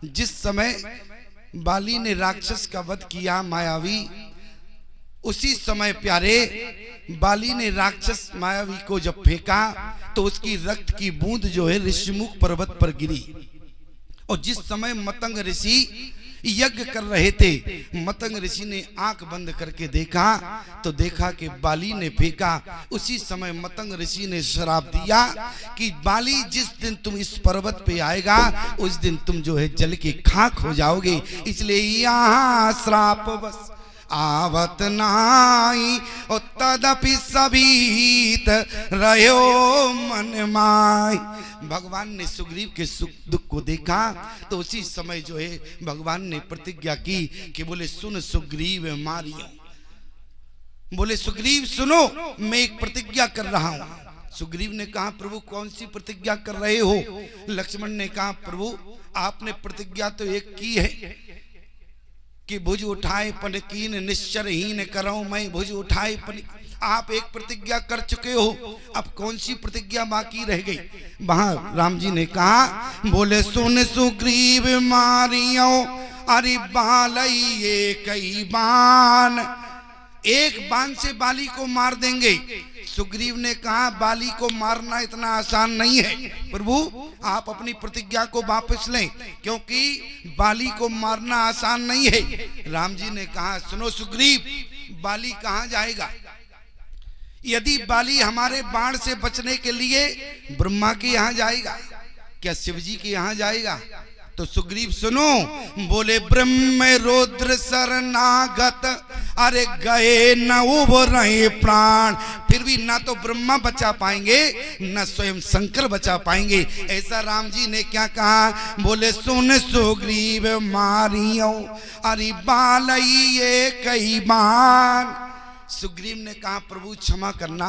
जिस समय बाली ने राक्षस का वध किया मायावी, उसी समय प्यारे बाली ने राक्षस मायावी को जब फेंका तो उसकी रक्त की बूंद जो है ऋषिमुख पर्वत पर गिरी। और जिस समय मतंग ऋषि यज्ञ कर रहे थे, मतंग ऋषि ने आंख बंद करके देखा तो देखा कि बाली ने फेंका। उसी समय मतंग ऋषि ने श्राप दिया कि बाली जिस दिन तुम इस पर्वत पे आएगा उस दिन तुम जो है जल के खाक हो जाओगे। इसलिए यहाँ श्राप बस आवत नाई और तदपि सभीत रहो मन माई। भगवान ने सुग्रीव के सुख दुख को देखा तो उसी समय जो है भगवान ने प्रतिज्ञा की कि बोले सुन सुग्रीव मारियो, बोले सुग्रीव सुनो मैं एक प्रतिज्ञा कर रहा हूं। सुग्रीव ने कहा प्रभु कौन सी प्रतिज्ञा कर रहे हो? लक्ष्मण ने कहा प्रभु आपने प्रतिज्ञा तो एक की है कि भुज उठाए पन कीन निश्चरहीन करो मैं भुज उठाए पन। आप एक प्रतिज्ञा कर चुके हो, अब कौन सी प्रतिज्ञा बाकी रह गई? वहां राम जी ने कहा बोले सुन सुग्रीव मारियो अरे बालई कई बाण, एक बाण से बाली को मार देंगे। सुग्रीव ने कहा बाली को मारना इतना आसान नहीं है प्रभु, आप अपनी प्रतिज्ञा को वापस लें क्योंकि बाली को मारना आसान नहीं है। राम जी ने कहा सुनो सुग्रीव बाली कहां जाएगा? यदि बाली हमारे बाण से बचने के लिए ब्रह्मा के यहाँ जाएगा, क्या शिव जी के यहाँ जाएगा? तो सुग्रीव सुनो, बोले ब्रह्म रुद्र शरणागत अरे गए न उभरे प्राण। फिर भी ना तो ब्रह्मा बचा पाएंगे न स्वयं शंकर बचा पाएंगे। ऐसा राम जी ने क्या कहा? बोले सुन सुग्रीव मारियो अरे बालई कई बाण। सुग्रीव ने कहा प्रभु क्षमा करना,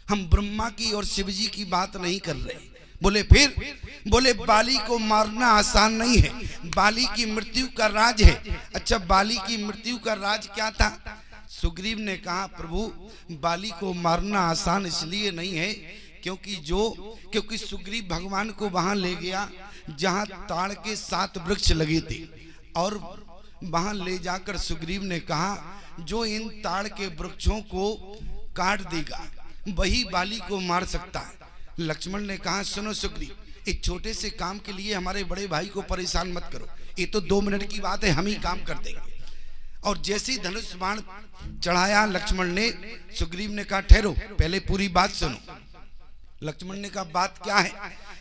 हम ब्रह्मा की और शिव जी की बात नहीं कर रहे। बोले फिर? बोले बाली को मारना आसान नहीं है, बाली की मृत्यु का राज है। अच्छा बाली की मृत्यु का राज क्या था? सुग्रीव ने कहा प्रभु बाली को मारना आसान इसलिए नहीं है क्योंकि सुग्रीव भगवान को वहां ले गया जहां ताड़ के 7 वृक्ष लगे थे और वहां ले जाकर सुग्रीव ने कहा जो इन ताड़ के वृक्षों को काट देगा वही बाली को मार सकता है। लक्ष्मण ने कहा सुनो सुग्रीव एक छोटे से काम के लिए हमारे बड़े भाई को परेशान मत करो, ये तो 2 मिनट की बात है, हम ही काम कर देंगे। और जैसे ही धनुष बाण चढ़ाया लक्ष्मण ने, सुग्रीव ने कहा ठहरो पहले पूरी बात सुनो। लक्ष्मण ने कहा बात क्या है?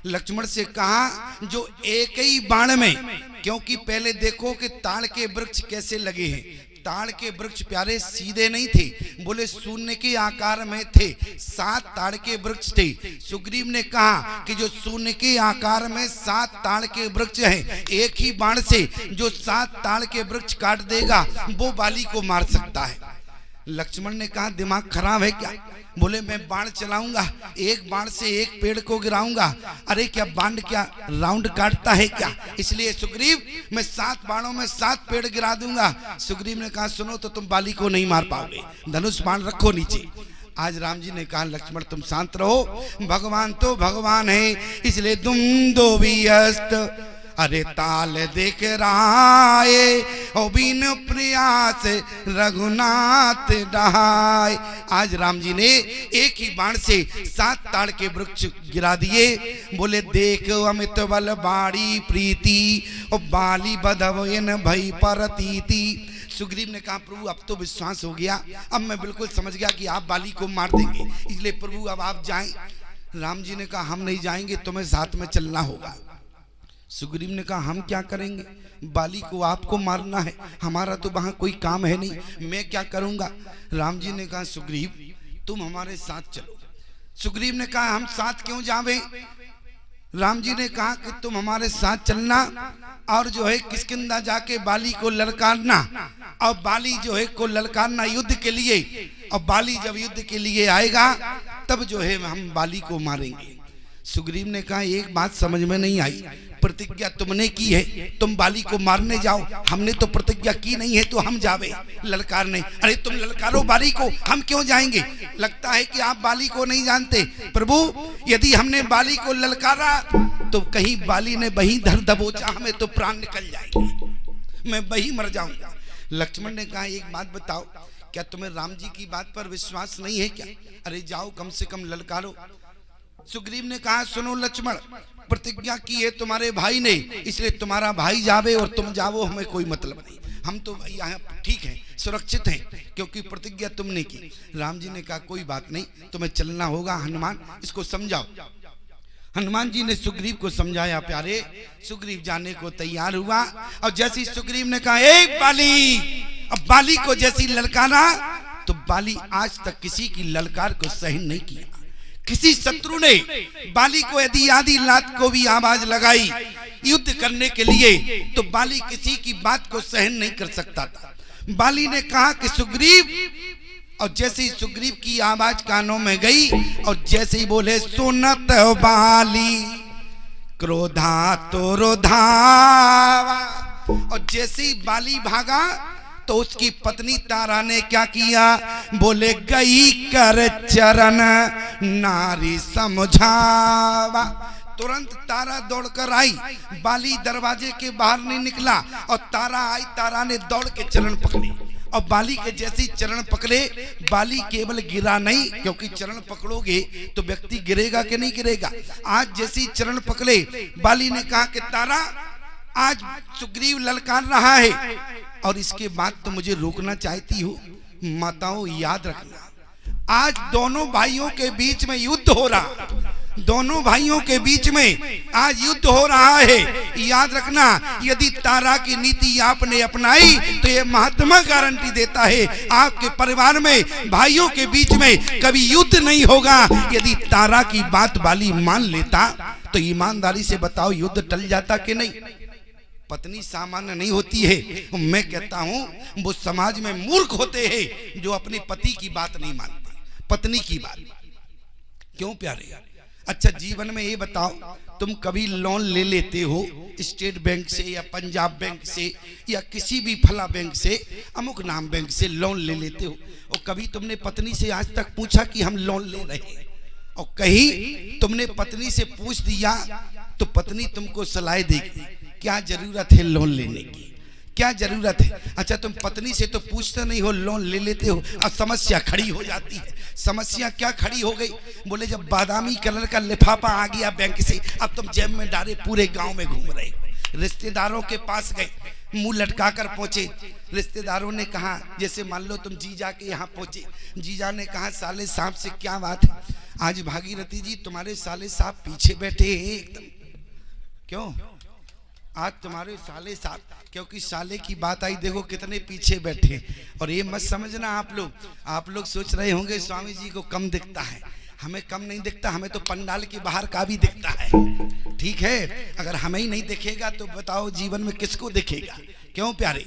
लक्ष्मण से कहा जो एक ही बाण में, क्योंकि पहले देखो कि ताड़ के वृक्ष कैसे लगे हैं। ताड़ के वृक्ष प्यारे सीधे नहीं थे, बोले शून्य के आकार में थे। 7 ताड़ के वृक्ष थे। सुग्रीव ने कहा कि जो शून्य के आकार में 7 ताड़ के वृक्ष हैं, एक ही बाण से जो 7 ताड़ के वृक्ष काट देगा वो बाली को मार सकता है। लक्ष्मण ने कहा दिमाग खराब है क्या? बोले मैं बाण चलाऊंगा, एक बाण से एक पेड़ को गिराऊंगा। अरे क्या बाण क्या राउंड काटता है क्या? इसलिए सुग्रीव मैं 7 बाणों में 7 पेड़ गिरा दूंगा। सुग्रीव ने कहा सुनो तो तुम बाली को नहीं मार पाओगे, धनुष बाण रखो नीचे। आज राम जी ने कहा लक्ष्मण तुम शांत रहो, भगवान तो भगवान है, इसलिए तुम दो भी अस्त अरे ताल देख राय ओ बिन प्रयास रघुनाथ डहाय। आज राम जी ने एक ही बाण से 7 ताड़ के वृक्ष गिरा दिए। बोले देख अमित बल बाड़ी प्रीति और बाली बधवन भई परतीति। सुग्रीव ने कहा प्रभु अब तो विश्वास हो गया, अब मैं बिल्कुल समझ गया कि आप बाली को मार देंगे, इसलिए प्रभु अब आप जाएं। राम जी ने कहा हम नहीं जाएंगे, तुम्हें साथ में चलना होगा। सुग्रीव ने कहा हम क्या करेंगे, बाली को आपको मारना है, हमारा तो वहां कोई काम है नहीं, मैं क्या करूंगा। राम जी ने कहा सुग्रीव तुम हमारे साथ चलो। सुग्रीव ने कहा हम साथ क्यों जावे? राम जी ने कहा कि तुम हमारे साथ चलना और जो है किष्किंधा जाके बाली को ललकारना, और बाली जो है को ललकारना युद्ध के लिए, और बाली जब युद्ध के लिए आएगा तब जो है हम बाली को मारेंगे। सुग्रीव ने कहा एक बात समझ में नहीं आई, प्रतिज्ञा तुमने की है, तुम बाली को मारने जाओ, हमने तो प्रतिज्ञा की नहीं है तो हम जावे ललकारने। अरे तुम ललकारो बाली को, हम क्यों जाएंगे? लगता है कि आप बाली को नहीं जानते। प्रभु यदि हमने बाली को ललकारा तो कहीं बाली ने वहीं धर दबोचा, हमें तो प्राण निकल जाएंगे, मैं वहीं मर जाऊंगा। लक्ष्मण ने कहा एक बात बताओ, क्या तुम्हें राम जी की बात पर विश्वास नहीं है क्या? अरे जाओ कम से कम ललकारो। सुग्रीव ने कहा सुनो लक्ष्मण, प्रतिज्ञा की है तुम्हारे भाई ने, इसलिए तुम्हारा भाई जावे और तुम जाओ, हमें कोई मतलब नहीं, हम तो यहाँ ठीक हैं, सुरक्षित हैं, क्योंकि प्रतिज्ञा तुमने की। राम जी ने कहा कोई बात नहीं, तुम्हें चलना होगा, हनुमान इसको समझाओ। हनुमान जी ने सुग्रीव को समझाया। प्यारे, सुग्रीव जाने को तैयार हुआ और जैसे सुग्रीव ने कहा एक बाली, अब बाली को जैसी ललकारा तो बाली आज तक किसी की ललकार को सहन नहीं किया। किसी शत्रु ने बाली को यदि आधी रात को भी आवाज लगाई युद्ध करने के लिए तो बाली किसी की बात को सहन नहीं कर सकता था। बाली ने कहा कि सुग्रीव, और जैसे ही सुग्रीव की आवाज कानों में गई और जैसे ही बोले सुनत बाली क्रोधा तो रोधावा, और जैसे ही बाली भागा तो उसकी पत्नी तारा ने क्या किया, बोले गई कर चरण नारी समझावा। तुरंत तारा दौड़कर आई, बाली दरवाजे के बाहर नहीं निकला और तारा आई, तारा ने दौड़ के चरण पकड़े और बाली के जैसे चरण पकड़े, बाली केवल गिरा नहीं, क्योंकि चरण पकड़ोगे तो व्यक्ति गिरेगा कि नहीं गिरेगा। आज जैसे चरण पकड़े, बाली ने कहा कि तारा आज सुग्रीव ललकार रहा है और इसके बाद तो मुझे रोकना चाहती हो। माताओं याद रखना, आज दोनों भाइयों के बीच में युद्ध हो रहा, दोनों भाइयों के बीच में आज युद्ध हो रहा है। याद रखना, यदि तारा की नीति आपने अपनाई तो ये महात्मा गारंटी देता है आपके परिवार में भाइयों के बीच में कभी युद्ध नहीं होगा। यदि तारा की बात बाली मान लेता तो ईमानदारी से बताओ युद्ध टल जाता कि नहीं। पत्नी सामान्य नहीं होती है, मैं कहता हूं वो समाज में मूर्ख होते हैं जो अपने पति की बात नहीं मानते, पत्नी की बात। क्यों प्यारे? अच्छा जीवन में ये बताओ, तुम कभी लोन ले लेते हो स्टेट बैंक से या पंजाब बैंक से या किसी भी फला बैंक से, अमुक नाम बैंक से लोन ले लेते हो, और कभी तुमने पत्नी से आज तक पूछा कि हम लोन ले रहे हैं? और कहीं तुमने पत्नी से पूछ दिया तो पत्नी तुमको सलाह देगी क्या जरूरत है लोन लेने की, क्या जरूरत है। अच्छा तुम पत्नी से तो पूछते नहीं हो, लोन ले लेते हो, अब समस्या खड़ी हो जाती है। समस्या क्या खड़ी हो गई? बोले जब बादामी कलर का लिफाफा आ गया बैंक से, अब तुम जेब में डाले पूरे गांव में घूम रहे हो। रिश्तेदारों के पास गए, मुंह लटका कर पहुंचे, रिश्तेदारों ने कहा, जैसे मान लो तुम जीजा के यहाँ पहुंचे, जीजा ने कहा साले साहब से क्या बात है, आज भागीरथी जी तुम्हारे साले साहब पीछे बैठे हैं एकदम। क्यों? आज तुम्हारे साले साहब, क्योंकि साले की बात आई, देखो कितने पीछे बैठे। और ये मत समझना आप लोग सोच रहे होंगे स्वामी जी को कम दिखता है, हमें कम नहीं दिखता, हमें तो पंडाल के बाहर का भी दिखता है। ठीक है, अगर हमें ही नहीं दिखेगा तो बताओ जीवन में किसको दिखेगा? क्यों प्यारे?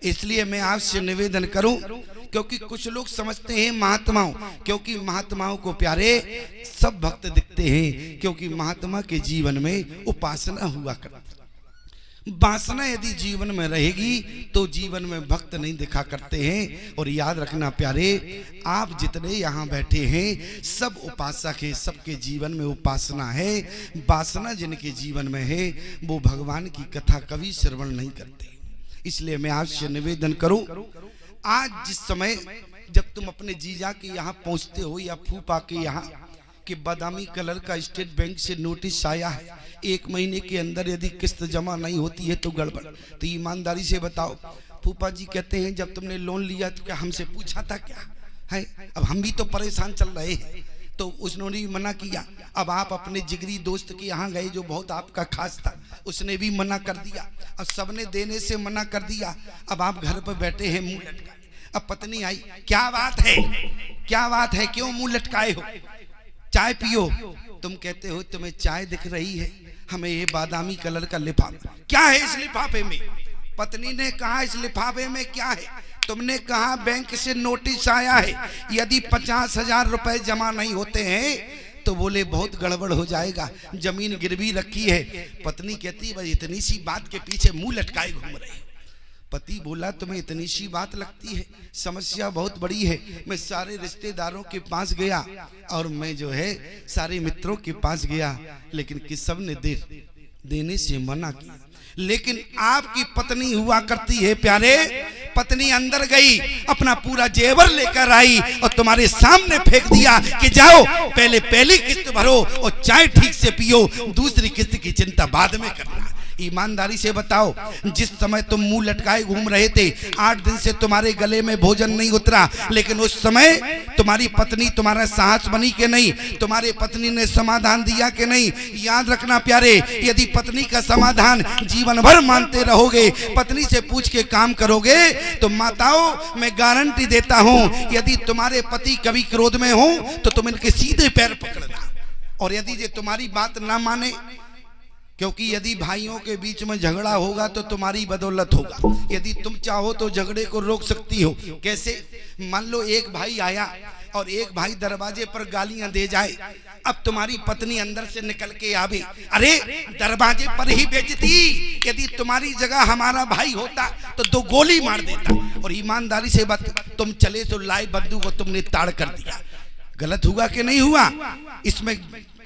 इसलिए मैं आपसे निवेदन करूं, क्योंकि कुछ लोग समझते हैं महात्माओं, क्योंकि महात्माओं को प्यारे सब भक्त दिखते हैं, क्योंकि महात्मा के जीवन में उपासना हुआ करती। वासना यदि जीवन में रहेगी तो जीवन में भक्त नहीं दिखा करते हैं। और याद रखना प्यारे, आप जितने यहाँ बैठे हैं सब उपासक है, सबके जीवन में उपासना है। वासना जिनके जीवन में है वो भगवान की कथा कभी श्रवण नहीं करते। इसलिए मैं आपसे निवेदन करूं, आज जिस समय जब तुम अपने जीजा के यहाँ पहुँचते हो या फूफा के यहाँ कि बादामी कलर का स्टेट बैंक से नोटिस आया है, 1 महीने के अंदर यदि किस्त जमा नहीं होती है तो गड़बड़, तो ईमानदारी से बताओ, फूफा जी कहते हैं जब तुमने लोन लिया तो क्या हमसे पूछा था क्या है? अब हम भी तो परेशान चल रहे हैं, तो उसने भी मना किया। अब आप अपने जिगरी दोस्त के यहाँ गए जो बहुत आपका खास था, उसने भी मना कर दिया, अब सबने देने से मना कर दिया। अब आप घर पर बैठे हैं मुंह लटकाए। अब पत्नी आई, क्या बात है, क्या बात है, क्यों मुंह लटकाए हो, चाय पियो। तुम कहते हो तुम्हें चाय दिख रही है, हमें ये बादामी कलर का लिफाफा, क्या है इस लिफाफे में? पत्नी ने कहा इस लिफाफे में क्या है? तुमने कहा बैंक से नोटिस आया है, यदि 50,000 रुपए जमा नहीं होते हैं तो बोले बहुत गड़बड़ हो जाएगा, जमीन गिरवी रखी है। पत्नी कहती भाई इतनी सी बात के पीछे मुंह लटकाए घूम रहे, पति बोला तुम्हें इतनी सी बात लगती है, समस्या बहुत बड़ी है। मैं सारे रिश्तेदारों के पास गया और मैं जो है सारे मित्रों के पास गया, लेकिन कि सब ने देने से मना किया। लेकिन आपकी पत्नी हुआ करती है प्यारे, पत्नी अंदर गई, अपना पूरा जेवर लेकर आई और तुम्हारे सामने फेंक दिया कि जाओ पहले पहली किस्त भरो और चाय ठीक से पियो, दूसरी किस्त की चिंता बाद में करना। ईमानदारी से बताओ, जिस समय तुम मुंह लटकाए घूम रहे थे, 8 दिन से तुम्हारे गले में भोजन नहीं उतरा, लेकिन उस समय तुम्हारी पत्नी तुम्हारा साहस बनी कि नहीं? तुम्हारे पत्नी ने समाधान दिया कि नहीं? याद रखना प्यारे, यदि पत्नी का समाधान जीवन भर मानते रहोगे, पत्नी से पूछ के काम करोगे, तो माताओं मैं गारंटी देता हूं, यदि तुम्हारे पति कभी क्रोध में हो तो तुम इनके सीधे पैर पकड़ना। और यदि ये तुम्हारी बात ना माने, क्योंकि यदि भाइयों के बीच में झगड़ा होगा तो तुम्हारी बदौलत होगा। यदि तुम चाहो तो झगड़े को रोक सकती हो। कैसे? मान लो एक भाई आया और एक भाई दरवाजे पर गालियां दे जाए, अब तुम्हारी पत्नी अंदर से निकल के आवे, अरे दरवाजे पर ही बेइज्जती, यदि तुम्हारी जगह हमारा भाई होता तो 2 गोली मार देता। और ईमानदारी से बात, तुम चले तो लाई बंदूक को तुमने ताड़ कर दिया। गलत हुआ कि नहीं हुआ? इसमें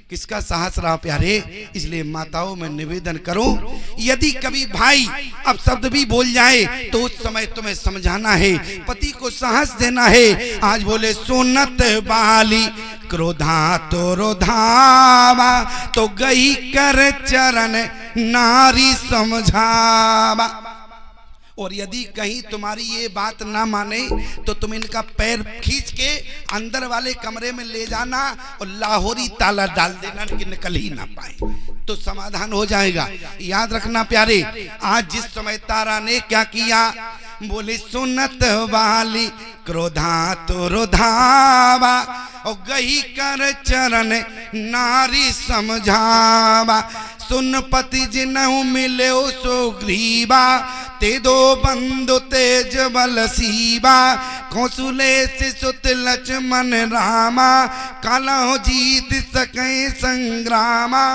किसका साहस रहा प्यारे? इसलिए माताओं में निवेदन करूं, यदि कभी भाई अब शब्द भी बोल जाए तो उस समय तुम्हें समझाना है, पति को साहस देना है। आज बोले सुनत बाली क्रोधा तो रोधावा, तो गई कर चरण नारी समझावा। और यदि कहीं तुम्हारी ये बात ना माने तो तुम इनका पैर खींच के अंदर वाले कमरे में ले जाना और लाहौरी ताला डाल देना कि निकल ही ना पाए, तो समाधान हो जाएगा। याद रखना प्यारे, आज जिस समय तारा ने क्या किया, बोले सुनत वाली क्रोधा तो रोधावा, और गई कर चरण नारी समझावा। सुन पति जिनहु मिले सो ग्रीवा, ते 2 बंधु तेज बल सीवा, कौशले से सुत लक्ष्मण रामा, काला हो जीत सके संग्रामा।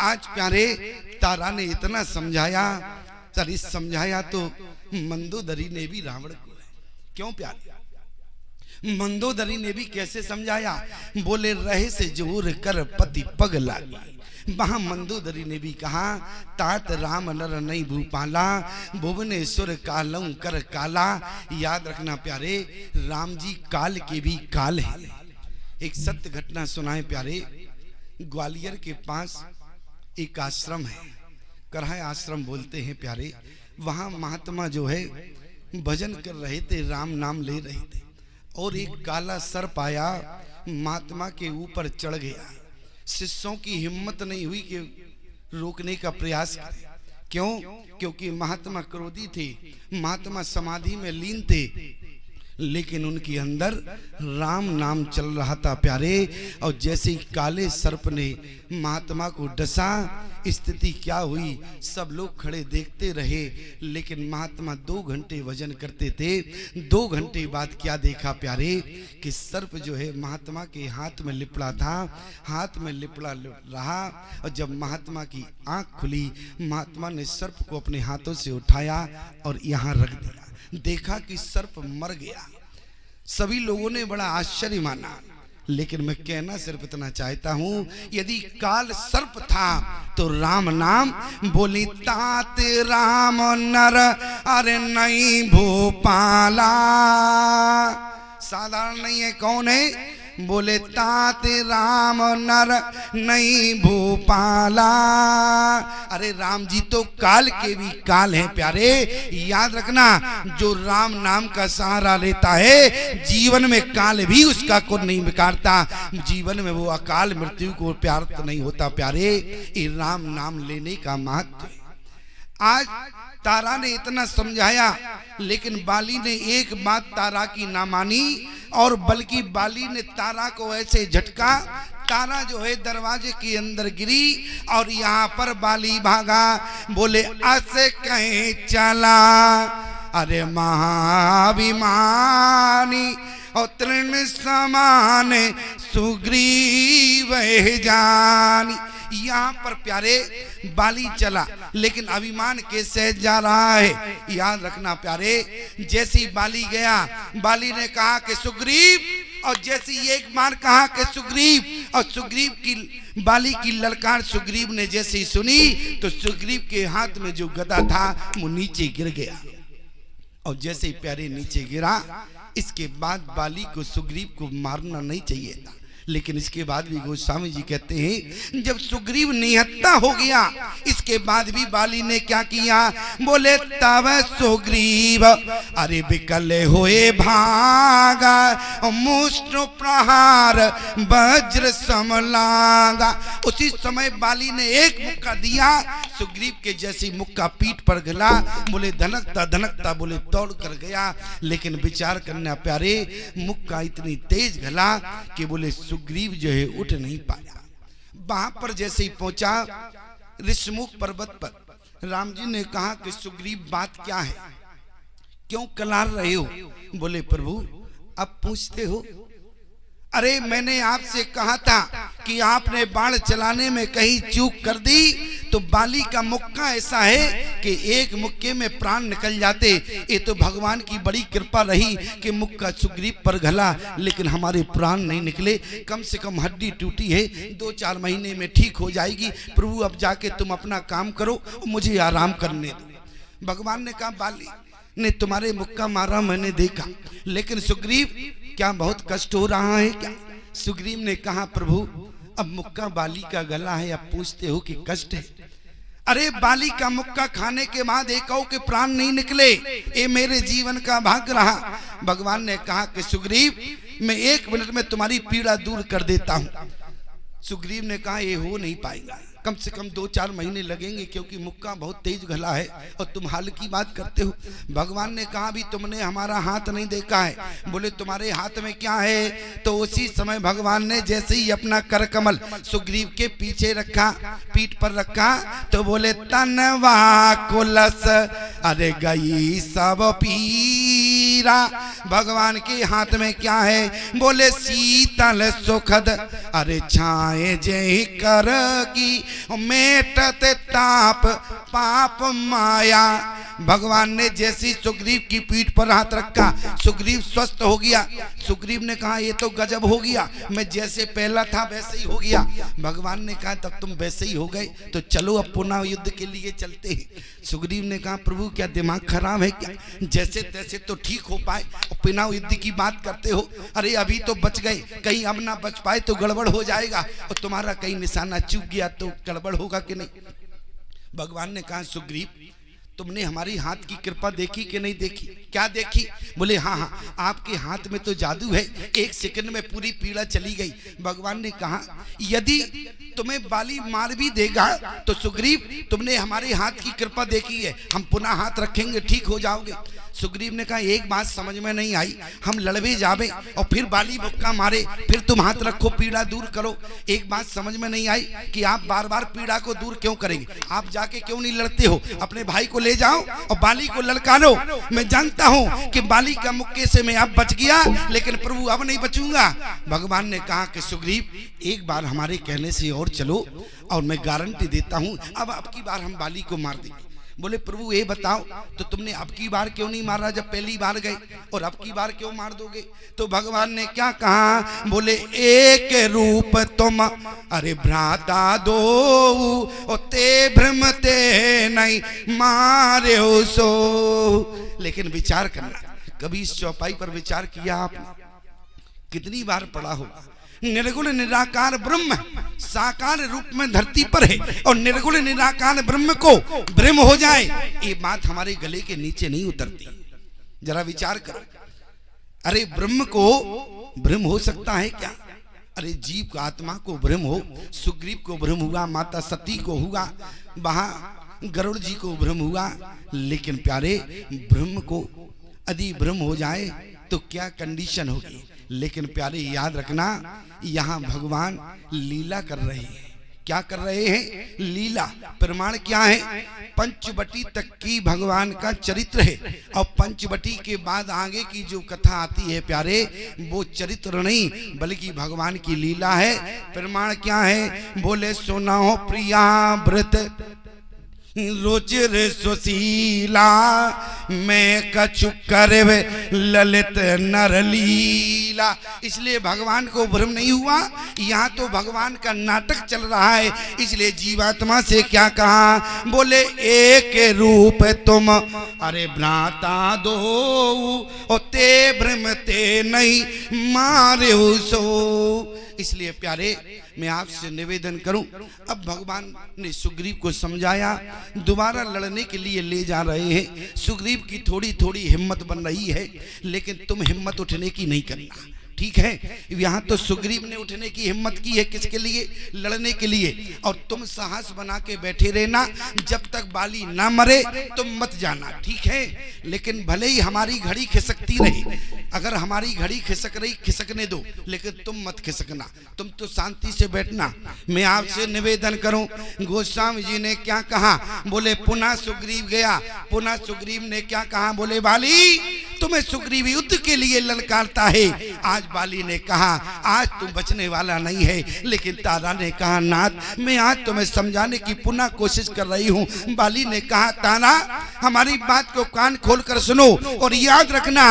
आज प्यारे तारा ने इतना समझाया, चल समझाया तो मंदोदरी ने भी रावण को, क्यों प्यारे? मंदोदरी ने भी कैसे समझाया? बोले रहे से जोर कर पति पग लागी। वहां मंदोदरी ने भी कहा, तात राम नर नहीं भूपाला, भुवनेश्वर कालौ कर काला। याद रखना प्यारे, राम जी काल के भी काल है। एक सत्य घटना सुनाए प्यारे, ग्वालियर के पास एक आश्रम है, करहाय आश्रम बोलते हैं प्यारे। वहां महात्मा जो है भजन कर रहे थे, राम नाम ले रहे थे, और एक काला सर्प आया, महात्मा के ऊपर चढ़ गया। शिष्यों की हिम्मत नहीं हुई कि रोकने का प्रयास करें। क्यों? क्योंकि महात्मा क्रोधी थे, महात्मा समाधि में लीन थे, लेकिन उनके अंदर राम नाम चल रहा था प्यारे। और जैसे ही काले सर्प ने महात्मा को डसा, स्थिति क्या हुई? सब लोग खड़े देखते रहे, लेकिन महात्मा 2 घंटे भजन करते थे। 2 घंटे बाद क्या देखा प्यारे, कि सर्प जो है महात्मा के हाथ में लिपड़ा था, हाथ में लिपड़ा रहा। और जब महात्मा की आंख खुली, महात्मा ने सर्प को अपने हाथों से उठाया और यहाँ रख दिया। देखा कि सर्प मर गया। सभी लोगों ने बड़ा आश्चर्य माना, लेकिन मैं कहना सिर्फ इतना चाहता हूं, यदि काल सर्प था तो राम नाम बोली, तात राम नर अरे नहीं भूपाला। साधारण नहीं है, कौन है? बोले तात राम नर नहीं भूपाला। अरे राम जी तो काल के भी काल हैं प्यारे। याद रखना, जो राम नाम का सहारा लेता है, जीवन में काल भी उसका को नहीं बिगाड़ता, जीवन में वो अकाल मृत्यु को प्राप्त नहीं होता प्यारे। ये राम नाम लेने का महत्व है। आज तारा ने इतना समझाया, लेकिन बाली ने एक बात तारा की ना मानी, और बल्कि बाली ने तारा को ऐसे झटका, तारा जो है दरवाजे के अंदर गिरी, और यहाँ पर बाली भागा। बोले ऐसे कहीं चला, अरे महाभिमानी, और तृण समान सुग्रीव जानी। यहाँ पर प्यारे बाली चला, लेकिन अभिमान के साथ जा रहा है। याद रखना प्यारे, जैसे ही बाली गया, बाली ने कहा कि सुग्रीव, और जैसे ही एक बार कहा कि सुग्रीव, और सुग्रीव की बाली की ललकार सुग्रीव ने जैसे ही सुनी तो सुग्रीव के हाथ में जो गदा था वो नीचे गिर गया। और जैसे ही प्यारे नीचे गिरा, इसके बाद बाली को सुग्रीव को मारना नहीं चाहिए था, लेकिन इसके बाद भी गोस्वामी जी कहते हैं जब सुग्रीव निहत्था हो गया, इसके बाद भी बाली ने क्या किया, बोले तब सुग्रीव अरे बिकले हुए भागा, मुष्ट प्रहार वज्र समलागा। उसी समय बाली ने एक मुक्का दिया, सुग्रीव के जैसी मुक्का पीठ पर गला, बोले धनकता धनकता बोले दौड़ कर गया। लेकिन विचार करना प्यारे, मुक्का इतनी तेज गला कि बोले सुग्रीव जो है उठ नहीं पाया। वहां पर जैसे ही पहुंचा ऋषमुख पर्वत पर, राम जी ने कहा कि सुग्रीव बात क्या है, क्यों कलार रहे हो? बोले प्रभु अब पूछते हो, अरे मैंने आपसे कहा था कि आपने बाण चलाने में कहीं चूक कर दी, तो बाली का मुक्का ऐसा है कि एक मुक्के में प्राण निकल जाते। ये तो भगवान की बड़ी कृपा रही कि मुक्का सुग्रीव पर घला, लेकिन हमारे प्राण नहीं निकले। कम से कम हड्डी टूटी है, 2-4 महीने में ठीक हो जाएगी। प्रभु अब जाके तुम अपना काम करो, मुझे आराम करने दो। भगवान ने कहा बाली ने तुम्हारे मुक्का मारा मैंने देखा, लेकिन सुग्रीव क्या बहुत कष्ट हो रहा है क्या? सुग्रीव ने कहा प्रभु अब मुक्का बाली का गला है, अब पूछते हो कि कष्ट है? अरे बाली का मुक्का खाने के बाद एक के प्राण नहीं निकले, ये मेरे जीवन का भाग्य रहा। भगवान ने कहा कि सुग्रीव मैं 1 मिनट में तुम्हारी पीड़ा दूर कर देता हूं। सुग्रीव ने कहा ये हो नहीं पाएगा, कम से कम 2-4 महीने लगेंगे, क्योंकि मुक्का बहुत तेज घला है और तुम हाल की बात करते हो। भगवान ने कहा भी तुमने हमारा हाथ नहीं देखा है। बोले तुम्हारे हाथ में क्या है? तो उसी समय भगवान ने जैसे ही अपना कर कमल सुग्रीव के पीछे रखा, पीठ पर रखा, तो बोले तनवा कुलस अरे गई सब पीरा। भगवान के हाथ में क्या है? बोले शीतल सुखद अरे छाए जय कर की मेटत ताप पाप माया। भगवान ने जैसी सुग्रीव की पीठ पर हाथ रखा, सुग्रीव स्वस्थ हो गया। सुग्रीव ने कहा ये तो गजब हो गया, मैं जैसे पहला था वैसे ही हो गया। भगवान ने कहा तब तुम वैसे ही हो गए, तो चलो अब पुनः युद्ध के लिए चलते हैं। सुग्रीव ने कहा प्रभु क्या दिमाग खराब है क्या? जैसे तैसे तो ठीक हो पाए और पुनः युद्ध की बात करते हो। अरे अभी तो बच गए, कहीं अब ना बच पाए तो गड़बड़ हो जाएगा, और तुम्हारा कहीं निशाना चूक गया तो गड़बड़ होगा कि नहीं? भगवान ने कहा सुग्रीव तुमने हमारी हाथ की कृपा देखी कि नहीं देखी? क्या देखी? बोले हाँ हाँ आपके हाथ में तो जादू है, 1 सेकंड में पूरी पीड़ा चली गई। भगवान ने कहा यदि तुम्हें बाली मार भी देगा तो सुग्रीव तुमने हमारे हाथ की कृपा देखी है, हम पुनः हाथ रखेंगे ठीक हो जाओगे। सुग्रीव ने कहा एक बात समझ में नहीं आई, हम लड़वे जावे और फिर बाली मुक्का मारे, फिर तुम हाथ रखो पीड़ा दूर करो। एक बात समझ में नहीं आई कि आप बार बार पीड़ा को दूर क्यों करेंगे? आप जाके क्यों नहीं लड़ते हो? अपने भाई को ले जाओ और बाली को ललकारो। मैं जानता हूं कि बाली का मुक्के से मैं अब बच गया, लेकिन प्रभु अब नहीं बचूंगा। भगवान ने कहा कि सुग्रीव एक बार हमारे कहने से और चलो, और मैं गारंटी देता हूं अब की बार हम बाली को मार देंगे। बोले प्रभु ये बताओ तो तुमने अब की बार क्यों नहीं मारा जब पहली बार गए, और अब की बार क्यों मार दोगे? तो भगवान ने क्या कहा? बोले एक रूप तुम अरे भ्राता दो ते भ्रमते नहीं मारे हो सो। लेकिन विचार करना, कभी इस चौपाई पर विचार किया आपने? कितनी बार पढ़ा होगा निर्गुण निराकार ब्रह्म साकार रूप में धरती पर है, और निर्गुण निराकार ब्रह्म को भ्रम हो जाए ये बात हमारे गले के नीचे नहीं उतरती। जरा विचार करो, अरे ब्रह्म को भ्रम हो सकता है क्या? अरे जीव का आत्मा को भ्रम हो, सुग्रीव को भ्रम हुआ, माता सती को हुआ, वहां गरुड़ जी को भ्रम हुआ, लेकिन प्यारे ब्रह्म को यदि भ्रम हो जाए तो क्या कंडीशन होगी? लेकिन प्यारे याद रखना, यहाँ भगवान लीला कर रहे हैं। क्या कर रहे हैं? लीला। प्रमाण क्या है? पंचवटी तक की भगवान का चरित्र है, और पंचवटी के बाद आगे की जो कथा आती है प्यारे, वो चरित्र नहीं बल्कि भगवान की लीला है। प्रमाण क्या है? बोले सुना हो प्रिया व्रत रुचिर सुशीला, मैं कछु करवे ललित नरलीला। इसलिए भगवान को भ्रम नहीं हुआ, यहाँ तो भगवान का नाटक चल रहा है। इसलिए जीवात्मा से क्या कहा? बोले एक रूप तुम अरे भ्राता दो, ओ ते भ्रम ते नहीं मारे सो। इसलिए प्यारे मैं आपसे निवेदन करूं, अब भगवान ने सुग्रीव को समझाया, दोबारा लड़ने के लिए ले जा रहे हैं। सुग्रीव की थोड़ी थोड़ी हिम्मत बन रही है, लेकिन तुम हिम्मत उठने की नहीं करना, ठीक है? यहाँ तो सुग्रीव ने उठने की हिम्मत की है, किसके लिए? लड़ने के लिए। और तुम साहस बना के बैठे रहना, जब तक बाली ना मरे तुम मत जाना, ठीक है? लेकिन भले ही हमारी घड़ी खिसकती रहे, अगर हमारी घड़ी खिसक रही खिसकने दो, लेकिन तुम मत खिसकना, तुम तो शांति से बैठना। मैं आपसे निवेदन करूं, गोस्वामी जी ने क्या कहा? बोले पुनः सुग्रीव गया। पुनः सुग्रीव ने क्या कहा? बोले बाली तुम्हें सुग्रीव युद्ध के लिए ललकारता है। आज बाली ने कहा आज तुम बचने वाला नहीं है, लेकिन तारा ने कहा नाथ मैं आज तुम्हें समझाने की पुनः कोशिश कर रही हूँ। बाली ने कहा तारा हमारी बात को कान खोल कर सुनो और याद रखना।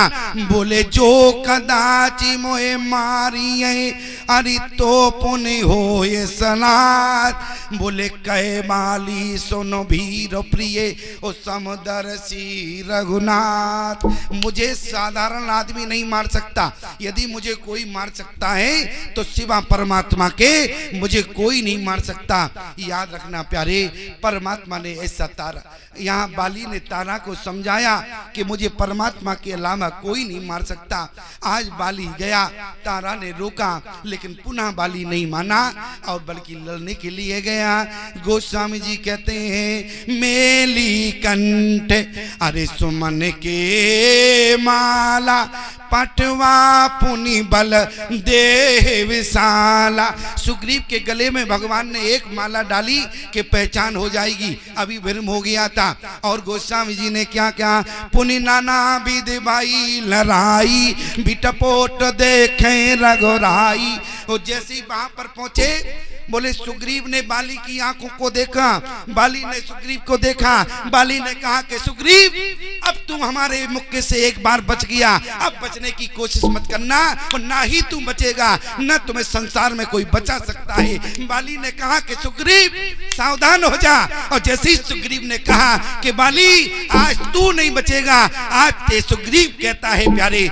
बोले जो कदाचि मोहे मारी अरे तो पुण्य हो ये सनात। बोले कहे बाली सुनो भीर प्रिय ओ समदर्शी रघुनाथ। मुझे साधारण आदमी नहीं मार सकता, यदि मुझे कोई मार सकता है तो सिवा परमात्मा के मुझे कोई नहीं मार सकता। याद रखना प्यारे, परमात्मा ने ऐसा तारा, यहाँ बाली ने तारा को समझाया कि मुझे परमात्मा के अलावा कोई नहीं मार सकता। आज बाली गया, तारा ने रोका, लेकिन पुनः बाली नहीं माना और बल्कि लड़ने के लिए गया। गोस्वामी जी कहते हैं मेली कंठ अरे सुमन के माला, पटवा पुनि बल देह विशाला। सुग्रीव के गले में भगवान ने एक माला डाली कि पहचान हो जाएगी, अभी भ्रम हो गया था। और गोस्वामी जी ने क्या क्या? पुनि नाना विधि भाई लड़ाई, बिटपोट देखे रघुराई। वो जैसे ही वहां पर पहुंचे, बोले सुग्रीव ने बाली की आंखों को देखा, बाली ने सुग्रीव को देखा। बाली ने कहा कि सुग्रीव अब तुम हमारे मुक्के से एक बार बच गया, अब बचने की कोशिश मत करना, और ना ही तू बचेगा, न तुम्हें संसार में कोई बचा सकता है। बाली ने कहा कि सुग्रीव सावधान हो जा। और जैसे ही सुग्रीव ने कहा कि बाली आज तू नहीं बचेगा, आज ते सुग्रीव कहता है प्यारे,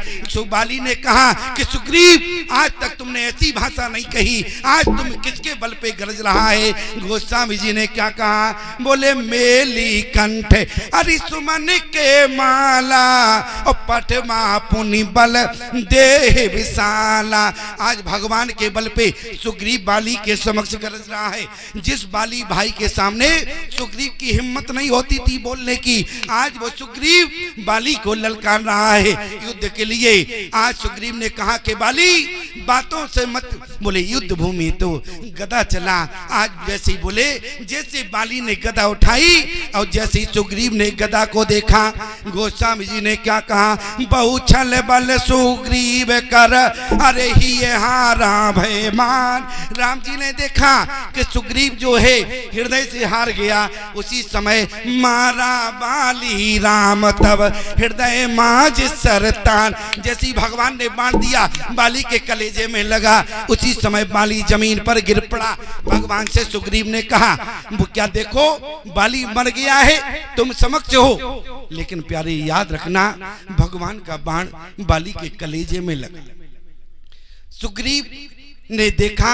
बाली ने कहा कि सुग्रीव आज तक तुमने ऐसी भाषा नहीं कही, आज तुम किसके बल पे गरज रहा है? गोस्वामी जी ने क्या कहा? बोले मेली कंठ अरि सुमन के माला, और पटमा पुनि बल देह विशाला। आज भगवान के बल पे सुग्रीव बाली के समक्ष गरज रहा है। जिस बाली भाई के सामने सुग्रीव की हिम्मत नहीं होती थी बोलने की, आज वो सुग्रीव बाली को ललकार रहा है युद्ध के लिए। आज सुग्रीव ने कहा कि बाली बातों से मत, बोले युद्ध भूमि तो गदा चला। आज जैसे ही बोले, जैसे बाली ने गदा उठाई और जैसे ही सुग्रीव ने गदा को देखा, गोस्वामी जी ने क्या कहा? बहु छल बल सुग्रीव कर अरे ही हारा भय मान। राम जी ने देखा कि सुग्रीव जो है हृदय से हार गया, उसी समय मारा बाली राम तब हृदय माज सरतान। जैसे ही भगवान ने बांध दिया, बाली के कलेजे में लगा, उसी समय बाली जमीन पर गिर पड़ा। भगवान से सुग्रीव ने कहा वो क्या देखो बाली मर गया है, तुम समक्ष हो, लेकिन प्यारे याद रखना भगवान का बाण बाली के कलेजे में लगा। सुग्रीव ने देखा,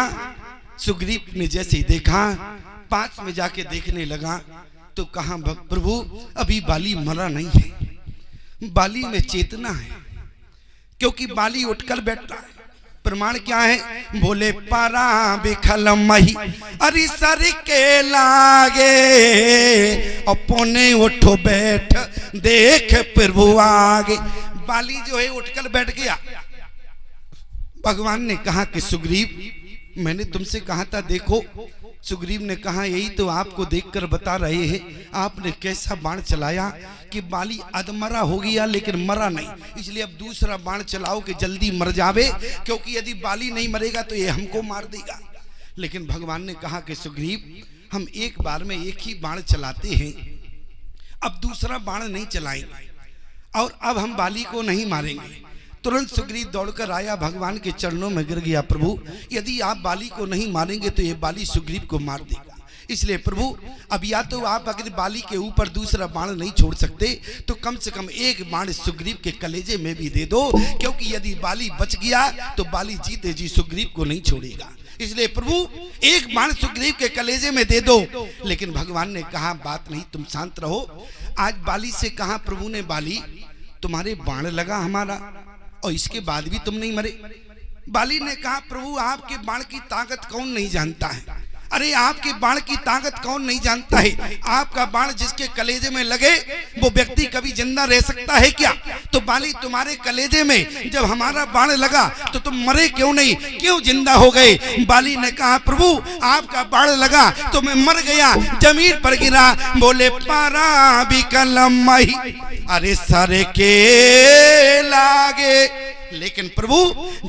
सुग्रीव ने जैसे ही देखा, पास में जाके देखने लगा तो कहा प्रभु अभी बाली मरा नहीं है, बाली में चेतना है, क्योंकि बाली उठकर बैठा है। प्रमाण क्या है? बोले पारा बिखल मही अरे सर के लागे, अपने उठो बैठ देख प्रभु आगे। बाली जो है उठकर बैठ गया। भगवान ने कहा कि सुग्रीव मैंने तुमसे कहा था देखो। सुग्रीव ने कहा यही तो आपको देखकर बता रहे हैं, आपने कैसा बाण चलाया कि बाली अधमरा हो गया लेकिन मरा नहीं, इसलिए अब दूसरा बाण चलाओ कि जल्दी मर जावे, क्योंकि यदि बाली नहीं मरेगा तो ये हमको मार देगा। लेकिन भगवान ने कहा कि सुग्रीव हम एक बार में एक ही बाण चलाते हैं, अब दूसरा बाण नहीं चलाएंगे और अब हम बाली को नहीं मारेंगे। तुरंत सुग्रीव दौड़कर आया, भगवान के चरणों में गिर गया, प्रभु यदि आप बाली को नहीं मारेंगे तो ये बाली सुग्रीव को मार देगा, इसलिए प्रभु अब या तो आप अगर बाली के ऊपर दूसरा बाण नहीं छोड़ सकते तो कम से कम एक बाण सुग्रीव के कलेजे में भी दे दो, क्योंकि यदि बाली बच गया तो बाली जीते जी सुग्रीव को नहीं छोड़ेगा, इसलिए प्रभु एक बाण सुग्रीव के कलेजे में दे दो। लेकिन भगवान ने कहा बात नहीं, तुम शांत रहो। आज बाली से कहा प्रभु ने, बाली तुम्हारे बाण लगा हमारा और इसके बाद भी तुम नहीं मरे। बाली ने कहा प्रभु आपके बाण की ताकत कौन नहीं जानता है, अरे आपके बाण की ताकत कौन नहीं जानता है, आपका बाण जिसके कलेजे में लगे वो व्यक्ति कभी जिंदा रह सकता है क्या? तो बाली तुम्हारे कलेजे में जब हमारा बाण लगा तो तुम मरे क्यों नहीं, क्यों जिंदा हो गए? बाली ने कहा प्रभु आपका बाण लगा तो मैं मर गया, जमीन पर गिरा, बोले पारा भी कलम, अरे सर के लागे। लेकिन प्रभु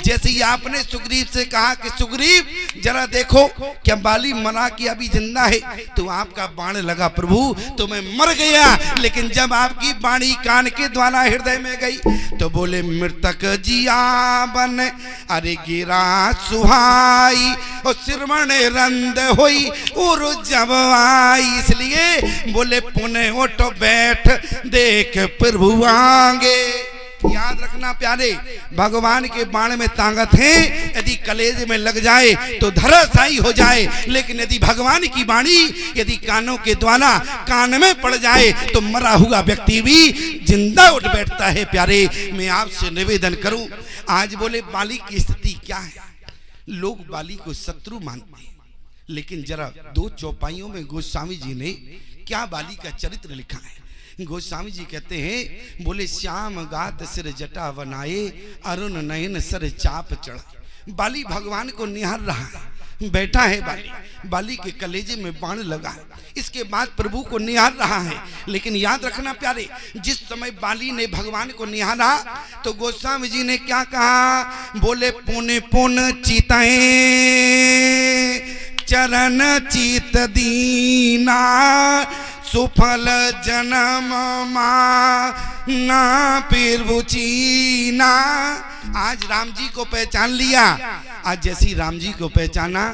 जैसे ही आपने सुग्रीव से कहा कि सुग्रीव जरा देखो क्या बाली मरा कि अभी जिंदा है, तो आपका बाण लगा प्रभु तो मैं मर गया, लेकिन जब आपकी बाणी कान के द्वारा हृदय में गई तो बोले मृतक जिया बन, अरे गिरा सुहाई और सिरमण रंद हुई और जब आई, इसलिए बोले पुनः उठ बैठ देख प्रभु आगे। याद रखना प्यारे, भगवान के बाण में ताकत है, यदि कलेजे में लग जाए तो धराशायी हो जाए, लेकिन यदि भगवान की बाणी यदि कानों के द्वारा कान में पड़ जाए तो मरा हुआ व्यक्ति भी जिंदा उठ बैठता है। प्यारे मैं आपसे निवेदन करूं, आज बोले बाली की स्थिति क्या है, लोग बाली को शत्रु मानते हैं, लेकिन जरा दो चौपाइयों में गोस्वामी जी ने क्या बाली का चरित्र लिखा है। गोस्वामी जी कहते हैं, बोले श्याम गात सिर जटा बनाए, अरुण नयन सर चाप चढ़ा। बाली भगवान को निहार रहा है, बैठा है बाली, बाली के कलेजे में बाण लगा है, इसके बाद प्रभु को निहार रहा है। लेकिन याद रखना प्यारे, जिस समय बाली ने भगवान को निहारा तो गोस्वामी जी ने क्या कहा, बोले पुन पुन चिताए चरण चित दीना, सुफल जन्म ना प्रभु चीना। आज राम जी को पहचान लिया, आज जैसी राम जी को पहचाना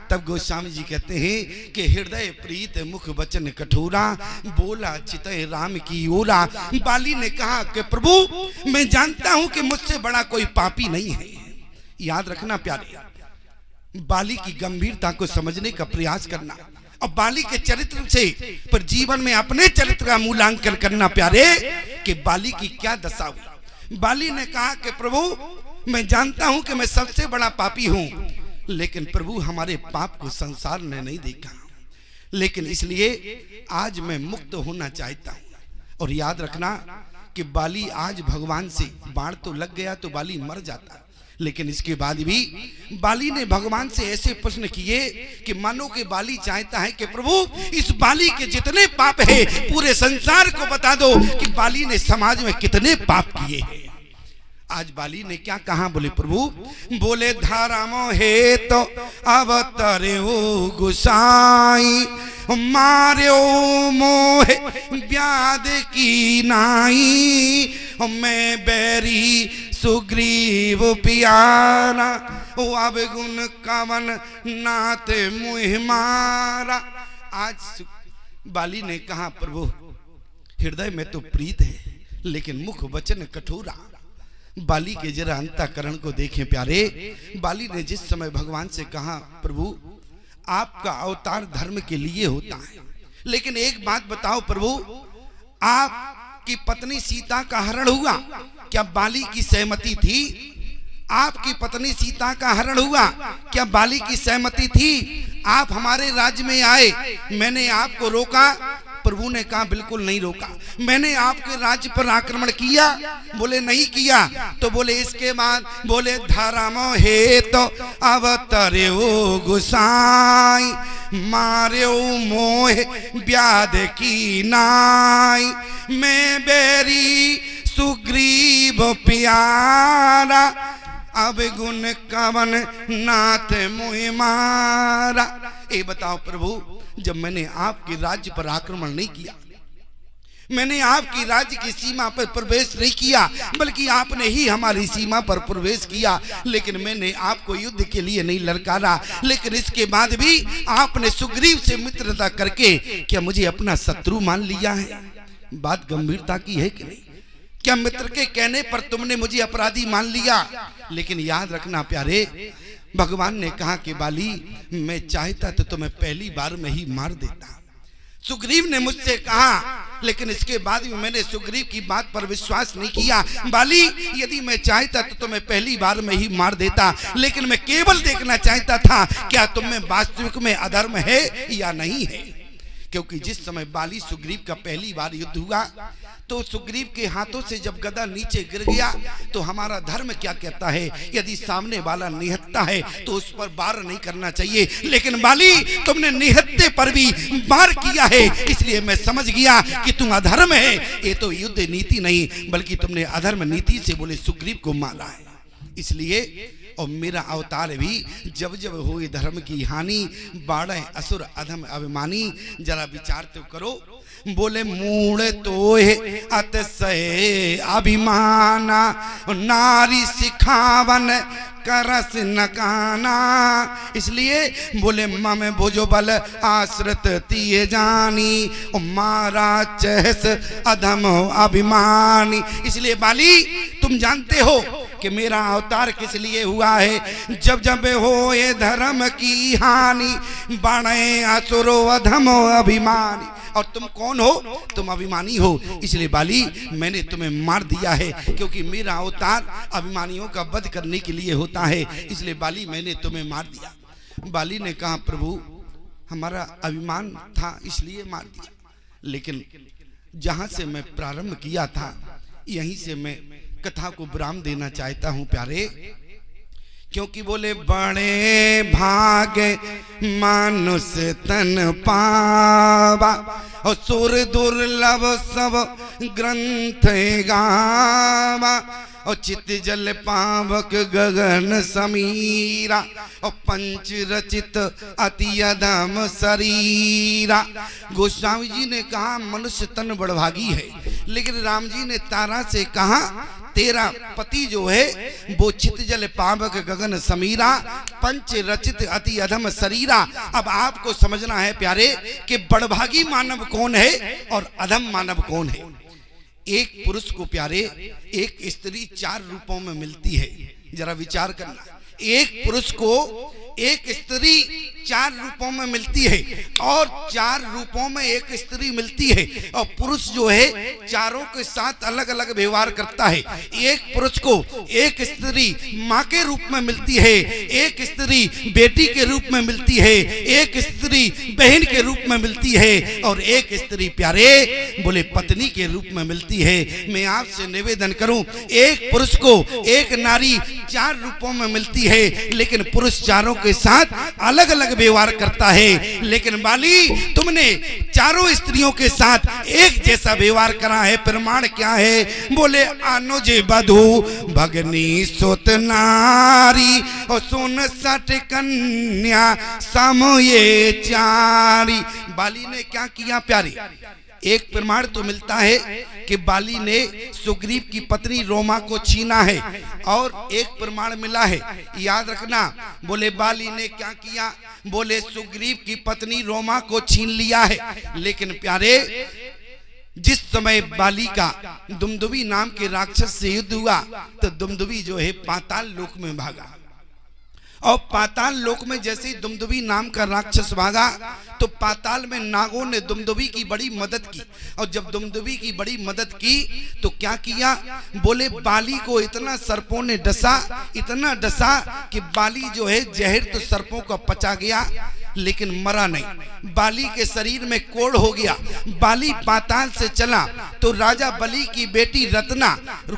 तब गोस्वामी जी कहते हैं कि हृदय प्रीत मुख वचन कठोरा, बोला चितय राम की ओरा। बाली ने कहा कि प्रभु मैं जानता हूं कि मुझसे बड़ा कोई पापी नहीं है। याद रखना प्यारे, बाली की गंभीरता को समझने का प्रयास करना और बाली के चरित्र से पर जीवन में अपने चरित्र का मूल्यांकन करना प्यारे कि बाली की क्या दशा हुई। बाली ने कहा कि प्रभु मैं जानता हूं कि मैं सबसे बड़ा पापी हूं, लेकिन प्रभु हमारे पाप को संसार ने नहीं देखा, लेकिन इसलिए आज मैं मुक्त होना चाहता हूं। और याद रखना कि बाली आज भगवान से बाण तो लग गया तो बाली मर जाता, लेकिन इसके बाद भी बाली ने भगवान से ऐसे प्रश्न किए कि मानो कि बाली चाहता है कि प्रभु इस बाली के जितने पाप है पूरे संसार को बता दो कि बाली ने समाज में कितने पाप किए हैं। आज बाली ने क्या कहा, बोले प्रभु बोले धारामो हे तो अवतरे गुसाई, मार्यो मोहे व्याध की नाई, मैं बैरी सुग्रीव पियाना, ओ अब गुण कवन नाथ मुह मारा। आज बाली ने कहा प्रभु हृदय में तो प्रीत है लेकिन मुख वचन कठोरा। बाली के जरा अंतःकरण को देखें प्यारे, बाली ने जिस समय भगवान से कहा प्रभु आपका अवतार धर्म के लिए होता है, लेकिन एक बात बताओ प्रभु आपकी पत्नी सीता का हरण हुआ, क्या बाली की सहमति थी? आपकी पत्नी सीता का हरण हुआ, क्या बाली की सहमति थी? आप हमारे राज्य में आए, मैंने आपको रोका पर प्रभु ने कहा बिल्कुल नहीं रोका। मैंने आपके राज्य पर आक्रमण किया? बोले नहीं किया। तो बोले इसके बाद बोले धर्म हे तो अवतरे गुसाई, मारे मोह व्याध की नाई, मैं बेरी सुग्रीव प्यारा, अब गुण कवन नाथ मुहि मारा। ये बताओ प्रभु, जब मैंने आपके राज्य पर आक्रमण नहीं किया, मैंने आपकी राज्य की सीमा पर प्रवेश नहीं किया, बल्कि आपने ही हमारी सीमा पर प्रवेश किया, लेकिन मैंने आपको युद्ध के लिए नहीं ललकारा, लेकिन इसके बाद भी आपने सुग्रीव से मित्रता करके क्या मुझे अपना शत्रु मान लिया है? बात गंभीरता की है कि नहीं? क्या मित्र के कहने पर तुमने मुझे अपराधी मान लिया? लेकिन याद रखना प्यारे, भगवान ने कहा कि बाली मैं चाहता तो तुम्हें पहली बार में ही मार देता। सुग्रीव ने मुझसे कहा, लेकिन इसके बाद भी मैंने सुग्रीव की बात पर विश्वास नहीं किया। बाली यदि मैं चाहता तो तुम्हें पहली बार में ही मार देता, लेकिन मैं केवल देखना चाहता था क्या तुम में वास्तविक में अधर्म है या नहीं है। क्योंकि जिस समय बाली सुग्रीव का पहली बार युद्ध हुआ तो सुग्रीव के हाथों से जब गदा नीचे गिर गया तो हमारा धर्म क्या कहता है, यदि सामने वाला निहत्ता है तो उस पर वार नहीं करना चाहिए, लेकिन बाली तुमने निहत्ते पर भी वार किया है, इसलिए मैं समझ गया कि तुम अधर्म है। ये तो युद्ध नीति नहीं बल्कि तुमने अधर्म नीति से बोले सुग्रीव को मारा है। इसलिए और मेरा अवतार भी जब जब हुई धर्म की हानि, बाढ़ असुर अधम अभिमानी, जरा विचार तो करो। बोले मूड तो अतिशय अभिमाना, नारी सिखावन करस नकाना। इसलिए बोले मम भुजो बल आश्रित तिये जानी, मारा चहस अधम अभिमानी। इसलिए बाली तुम जानते हो कि मेरा अवतार किस लिए हुआ है। जब जब हो ये धर्म की हानि, बड़े असुरो अधम अभिमानी। और तुम कौन हो? तुम अभिमानी हो। इसलिए बाली मैंने तुम्हें मार दिया है, क्योंकि मेरा अवतार अभिमानियों का वध करने के लिए होता है। इसलिए बाली मैंने तुम्हें मार दिया। बाली ने कहा प्रभु हमारा अभिमान था इसलिए मार दिया, लेकिन जहां से मैं प्रारंभ किया था यहीं से मैं कथा को विराम देना चाहता हूं प्यारे। क्योंकि बोले बड़े भागे मानुष तन पावा, और सुर दुर्लभ सब ग्रंथ गावा, और चित जल पावक गगन समीरा, और पंच रचित अति अधम शरीरा। गोस्वामी जी ने कहा मनुष्य तन बड़भागी है, लेकिन राम जी ने तारा से कहा तेरा पति जो है वो चित जल पावक गगन समीरा, पंच रचित अति अधम शरीरा। अब आपको समझना है प्यारे कि बड़भागी मानव कौन है और अधम मानव कौन है। एक पुरुष को प्यारे एक स्त्री 4 रूपों में मिलती है, जरा विचार करना। एक पुरुष को एक स्त्री 4 रूपों में मिलती है, और 4 रूपों में एक स्त्री मिलती है, और पुरुष जो है चारों के साथ अलग अलग व्यवहार करता है। एक पुरुष को एक स्त्री माँ के रूप में मिलती है, एक स्त्री बेटी के रूप में मिलती है, एक स्त्री बहन के रूप में मिलती है, और एक स्त्री प्यारे बोले पत्नी के रूप में मिलती है। मैं आपसे निवेदन करूं, एक पुरुष को एक नारी 4 रूपों में मिलती है, लेकिन पुरुष चारों के साथ अलग अलग व्यवहार करता है। लेकिन बाली तुमने चारों स्त्रियों के साथ एक जैसा व्यवहार करा है। प्रमाण क्या है? बोले अनुज बधू भगनी सुत नारी, और सुन सठ कन्या समये चारी। बाली ने क्या किया प्यारे? एक प्रमाण तो मिलता है कि बाली ने सुग्रीव की पत्नी रोमा को छीना है, और एक प्रमाण मिला है, याद रखना। बोले बाली ने क्या किया? बोले सुग्रीव की पत्नी रोमा को छीन लिया है। लेकिन प्यारे जिस समय बाली का दुमदुभी नाम के राक्षस से युद्ध हुआ तो दुमदुभी जो है पाताल लोक में भागा, और पाताल लोक में जैसे ही दुमदुभी नाम का राक्षस भागा तो पाताल में नागों ने दुमदुभी की बड़ी मदद की, और जब दुमदुभी की बड़ी मदद की तो क्या किया? बोले बाली को इतना सर्पों ने डसा, इतना डसा कि बाली जो है जहर तो सर्पों को पचा गया, लेकिन मरा नहीं। बाली के शरीर में कोढ़ हो गया। बाली पाताल से चला तो राजा बलि की बेटी रत्ना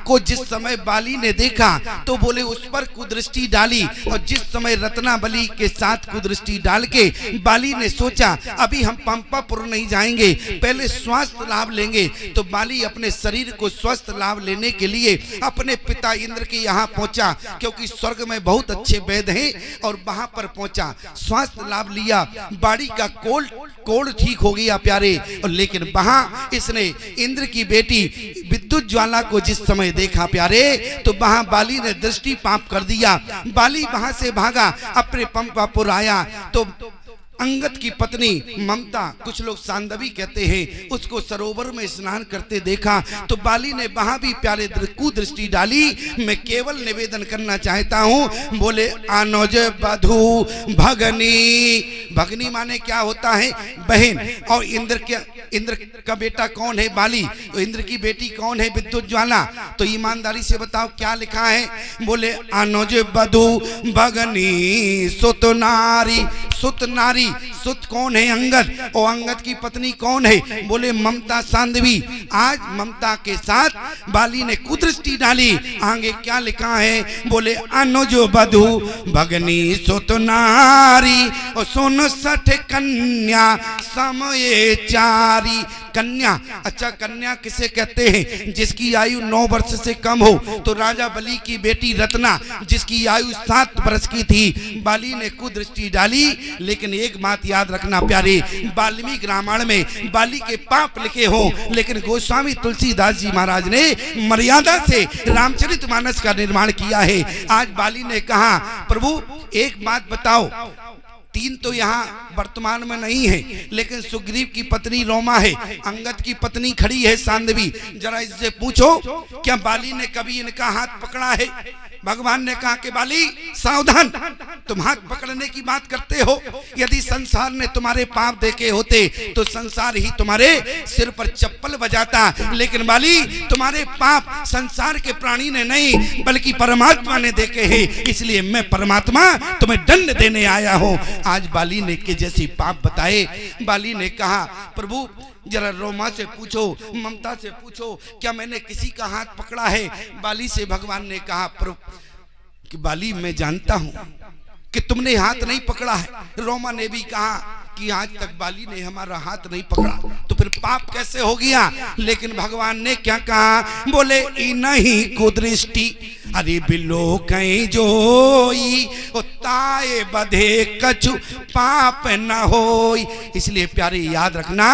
को जिस समय बाली ने देखा तो बोले उस पर कुदृष्टि डाली। और जिस समय रत्ना बलि के साथ कुदृष्टि डाल के बाली ने सोचा अभी हम पंपापुर नहीं जाएंगे, पहले स्वास्थ्य लाभ लेंगे। तो बाली अपने शरीर को स्वस्थ लाभ लेने के लिए अपने पिता इंद्र के यहाँ पहुंचा, क्योंकि स्वर्ग में बहुत अच्छे वैद्य हैं, और वहां पर पहुंचा, स्वास्थ्य लाभ लिया, बाड़ी का कोढ़ ठीक हो गया प्यारे। और लेकिन वहां इसने इंद्र की बेटी विद्युत ज्वाला को जिस समय देखा प्यारे, तो वहां बाली ने दृष्टि पाप कर दिया। बाली वहां से भागा, अपने पंपापुर आया तो अंगद की पत्नी ममता, कुछ लोग सांदवी कहते हैं, उसको सरोवर में स्नान करते देखा। तो बाली ने वहां भी प्यारे कुदृष्टि डाली। मैं केवल निवेदन करना चाहता हूं, बोले अनुज बधू भगनी। भगनी माने क्या होता है? बहन। और इंद्र का बेटा कौन है? बाली। तो इंद्र की बेटी कौन है? विद्युत ज्वाला। तो ईमानदारी से बताओ क्या लिखा है? बोले अनुज बधू भगनी सुत नारी। सुत नारी, सुत कौन है? अंगद। और अंगद की पत्नी कौन है? बोले ममता सांदवी। आज ममता के साथ बाली ने कुदृष्टि डाली। आगे क्या लिखा है? बोले अनुज बधू भगनी सुत नारी और सुन सठ कन्या समय चारी। कन्या, अच्छा कन्या किसे कहते हैं? जिसकी आयु 9 वर्ष से कम हो। तो राजा बलि की बेटी रत्ना जिसकी आयु 7 वर्ष की थी, बाली ने कुदृष्टि डाली। लेकिन एक बात याद रखना प्यारे, वाल्मीकि रामायण में बाली के पाप लिखे हो, लेकिन गोस्वामी तुलसीदास जी महाराज ने मर्यादा से रामचरितमानस का निर्माण किया है। आज बाली ने कहा प्रभु एक बात बताओ, 3 तो यहाँ वर्तमान में नहीं है, लेकिन सुग्रीव की पत्नी रोमा है, अंगद की पत्नी खड़ी है सांदवी। जरा इससे पूछो क्या बाली ने कभी इनका हाथ पकड़ा है? भगवान ने कहा कि बाली सावधान, तुम हाथ पकड़ने की बात करते हो। यदि संसार ने तुम्हारे पाप देखे होते तो संसार ही तुम्हारे सिर पर चप्पल बजाता, लेकिन बाली तुम्हारे पाप संसार के प्राणी ने नहीं बल्कि परमात्मा ने देखे हैं, इसलिए मैं परमात्मा तुम्हें दंड देने आया हूँ। आज बाली ने के जैसे पाप बताए। बाली ने कहा प्रभु जरा रोमा से पूछो, ममता से पूछो क्या मैंने किसी का हाथ पकड़ा है? बाली से भगवान ने कहा कि बाली मैं जानता हूं कि तुमने हाथ नहीं पकड़ा है। रोमा ने भी कहा कि आज तक बाली ने हमारा हाथ नहीं पकड़ा, तो फिर पाप कैसे हो गया? लेकिन भगवान ने क्या कहा? बोले नहीं कुदृष्टि अरे बिलो कहीं जोई ताए बधे कछु पाप न होई। इसलिए प्यारे याद रखना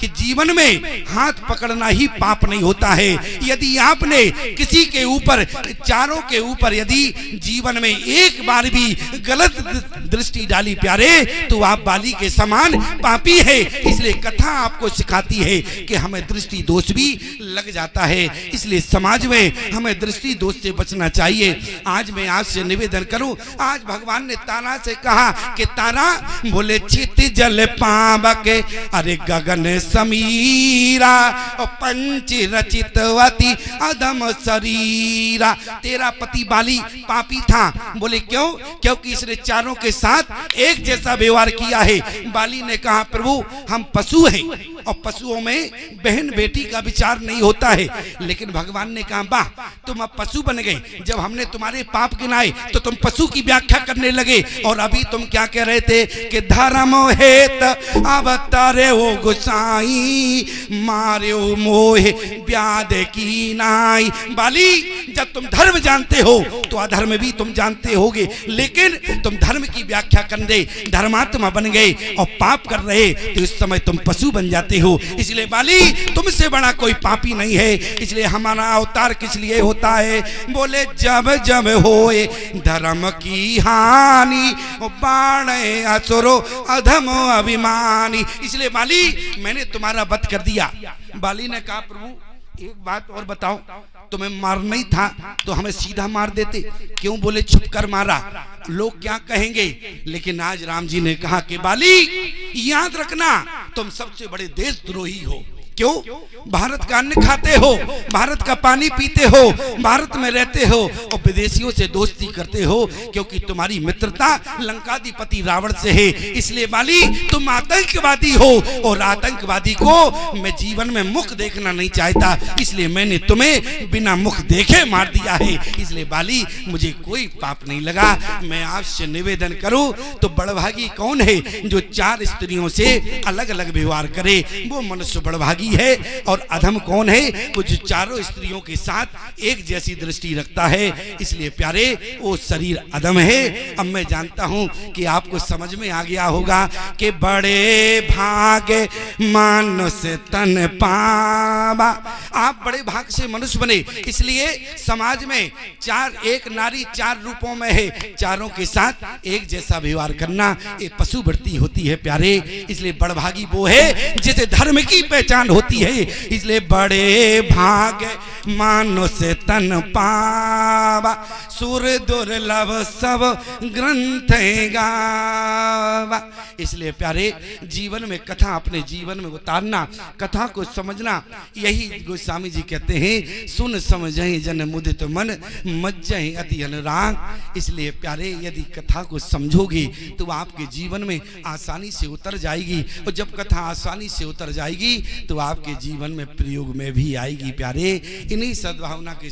कि जीवन में हाथ पकड़ना ही पाप नहीं होता है। यदि आपने किसी के ऊपर, चारों के ऊपर यदि जीवन में एक बार भी गलत दृष्टि डाली प्यारे, तो आप बाली के समान पापी है। इसलिए कथा आपको सिखाती है कि हमें दृष्टि दोष भी लग जाता है, इसलिए समाज में हमें दृष्टि दोष से बचना चाहिए। आज मैं आपसे निवेदन करूं, आज भगवान ने तारा से कहा कि तारा बोले चित जल पावक अरे गगन समीरा और पंच रचितवती अधम शरीरा। तेरा पति बाली पापी था। बोले क्यों? क्योंकि इसने चारों के साथ एक जैसा व्यवहार किया है। बाली ने कहा प्रभु हम पशु हैं और पशुओं में बहन बेटी का विचार नहीं होता है। लेकिन भगवान ने कहा वाह तुम अब पशु बन गए। जब हमने तुम्हारे पाप गिनाए तो तुम पशु की व्याख्या करने लगे, और अभी तुम क्या कह रहे थे कि धर्म हेत अवतारे हो गुसाई मारे मोह व्याध की नाई। बाली जब तुम धर्म जानते हो तो अधर्म भी तुम जानते होगे, लेकिन तुम धर्म की व्याख्या करने धर्मात्मा बन गए और पाप कर रहे तो इस समय तुम पशु बन जाते हो। इसलिए बाली तुमसे बड़ा कोई पापी नहीं है। इसलिए हमारा अवतार किस लिए होता है? बोले जब जब होए धर्म की हानि बाण असुरो अधम अभिमानी। इसलिए बाली मैंने तुम्हारा वध कर दिया। बाली ने कहा प्रभु एक बात और बताओ, तुम्हें मारना ही था तो हमें सीधा मार देते, क्यों बोले छुप कर मारा? लोग क्या कहेंगे? लेकिन आज राम जी ने कहा कि बाली याद रखना तुम सबसे बड़े देशद्रोही हो। क्यों? भारत का अन्न खाते हो, भारत का पानी पीते हो, भारत में रहते हो और विदेशियों से दोस्ती करते हो, क्योंकि तुम्हारी मित्रता लंकाधिपति रावण से है। इसलिए बाली तुम आतंकवादी हो और आतंकवादी को मैं जीवन में मुख देखना नहीं चाहता, इसलिए मैंने तुम्हें बिना मुख देखे मार दिया है। इसलिए बाली मुझे कोई पाप नहीं लगा। मैं आपसे निवेदन करूं तो बड़भागी कौन है जो 4 स्त्रियों से अलग अलग व्यवहार करे? वो मनुष्य बड़भागी है। और अधम कौन है? वो जो चारों स्त्रियों के साथ एक जैसी दृष्टि रखता है। इसलिए प्यारे वो शरीर अधम है। अब मैं जानता हूं कि आपको समझ में आ गया होगा कि बड़े भागे मनुष्य तन पावा। आप बड़े भाग से मनुष्य बने, इसलिए समाज में एक नारी 4 रूपों में है, चारों के साथ एक जैसा व्यवहार करना ये पशु वृत्ति होती है प्यारे। इसलिए बड़भागी वो है जिसे धर्म की पहचान होती है। इसलिए बड़े भाग मनुष्य तन पावा, सुर दुर्लभ सब ग्रंथ गावा। इसलिए प्यारे जीवन में कथा अपने जीवन में उतारना, कथा को समझना, यही गोस्वामी जी कहते हैं सुन समझहि जन मुदित मन मज्जहि अति अनुराग। इसलिए प्यारे यदि कथा को समझोगे तो आपके जीवन में आसानी से उतर जाएगी, और जब कथा आसानी से उतर जाएगी तो आपके जीवन में प्रयोग में भी आएगी प्यारे। इन्हीं सद्भावना के